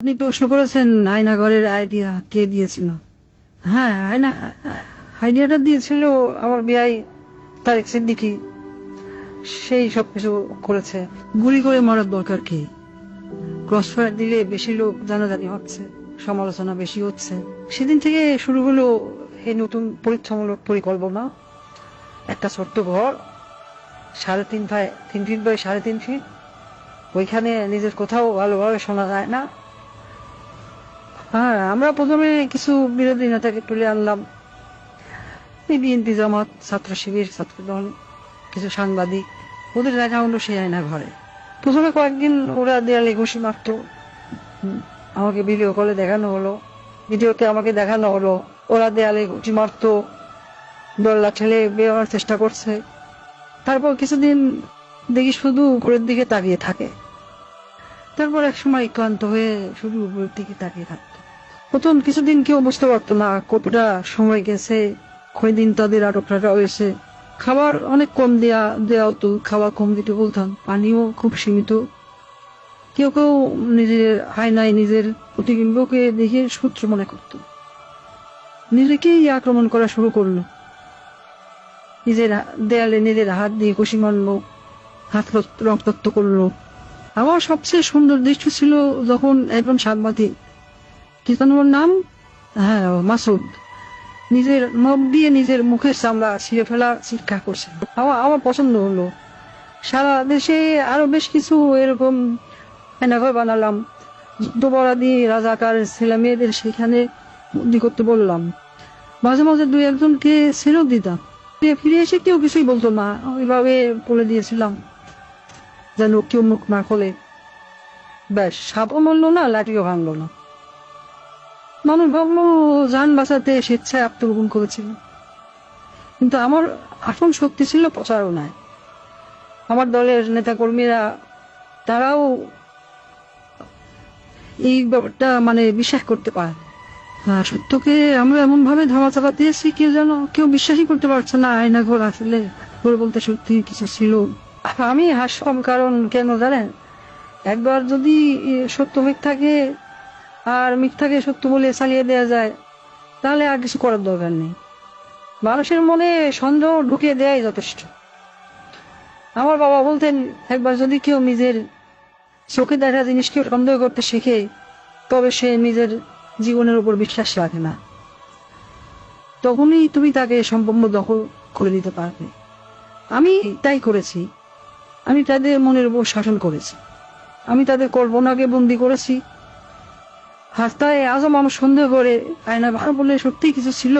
আপনি প্রশ্ন করেছেন আয়নাঘরের আইডিয়া কে দিয়েছিল। হ্যাঁ, আইডিয়াটা দিয়েছিল আমার বিয়াই তারেক সিদ্দিকী। সেই সবকিছু করেছে। গুলি করে মারার দরকার কি? ক্রসফায়ার দিলে বেশি লোক জানাজানি হচ্ছে, সমালোচনা বেশি হচ্ছে। সেদিন থেকে শুরু হলো এই নতুন পরীক্ষামূলক পরিকল্পনা। একটা ছোট্ট ঘর, 3.5 ফিট বাই 3.5 ফিট। ওইখানে নিজের কোথাও ভালোভাবে শোনা যায় না। হ্যাঁ, আমরা প্রথমে কিছু বিরোধী নেতাকে তুলে আনলাম, এই বিএনপি, জামাত, ছাত্র শিবির, ছাত্রদল, কিছু সাংবাদিক। ওদের দেখা হলো সেই আয়না ঘরে। প্রথমে কয়েকদিন ওরা দেয়ালে ঘুষি মারত। আমাকে ভিডিও কলে দেখানো হলো, ভিডিওতে আমাকে দেখানো হলো ওরা দেয়ালে ঘুষি মারত, দরলা ঠেলে বেরোনোর চেষ্টা করছে। তারপর কিছুদিন দেখি শুধু উপরের দিকে তাকিয়ে থাকে। তারপর এক সময় ক্লান্ত হয়ে শুধু উপরের দিকে তাকিয়ে থাকতো। প্রথম কিছুদিন কেউ বুঝতে পারতো না কতটা সময় গেছে, কয়দিন তাদের আটক রাখা হয়েছে। খাবার অনেক কম দেওয়া হতো, খাবার কম দিতে বলতাম, পানিও খুব সীমিত। কেউ কেউ নিজের আয়নায় নিজের প্রতিবিম্বকে দেখে শত্রু মনে করত, নিজেকেই আক্রমণ করা শুরু করলো। নিজের দেয়ালে নিজের হাত দিয়ে ঘুষি মারলো, হাত রক্তাক্ত করলো। আমার সবচেয়ে সুন্দর দৃশ্য ছিল যখন একজন সাংবাদিক, কি যেন ওর নাম, হ্যাঁ মাসুদ, নিজের নখ দিয়ে নিজের মুখের চামড়া ছিঁড়ে ফেলা চিৎকার করছে। আমার পছন্দ হলো। সারা দেশে আরো বেশ কিছু এরকম এনাঘর বানালাম। যুদ্ধপরাধী রাজাকার ছেলে মেয়েদের সেখানে বন্দি করতে বললাম। মাঝে মাঝে দুই একজনকে ছেড়েও দিতাম। ফিরে এসে কেউ কিছুই বলতো না, ওইভাবে বলে দিয়েছিলাম যেন কেউ মুখ না খোলে। ব্যাস, সাপও মরলো না, লাঠিও ভাঙলো না। মানুষ ভাবলো যান বাঁচাতে স্বেচ্ছায় আত্মগোপন করেছিল, কিন্তু আমার আসল শক্তি ছিল প্রচারণায়। আমার দলের নেতা কর্মীরা, তারাও এই ব্যাপারটা বিশ্বাস করতে পারে। সত্যকে আমরা এমন ভাবে ধামা চাপা দিয়েছি, কেউ বিশ্বাসই করতে পারছে না আয়না ঘর আসলে ঘর বলতে সত্যি কিছু ছিল। আমি হাসলাম, কারণ কেন জানেন, একবার যদি সত্য মিথ্যাকে আর মিথ্যাকে সত্য বলে চালিয়ে দেওয়া যায়, তাহলে আর কিছু করার দরকার নেই। মানুষের মনে সন্দেহ ঢুকিয়ে দেওয়াই যথেষ্ট। আমার বাবা বলতেন, একবার যদি কেউ নিজের চোখে দেখা জিনিসকে সন্দেহ করতে শেখে, তবে সে নিজের জীবনের উপর বিশ্বাস রাখে না। তখনই তুমি তাকে সম্পূর্ণ দখল করে দিতে পারবে। আমি তাই করেছি। আমি তাদের মনের উপর শাসন করেছি। আমি তাদের কল্পনাকে বন্দি করেছি। হাস্তায় আজও মানুষ সন্দেহ করে আয়না ভালো বলে সত্যি কিছু ছিল।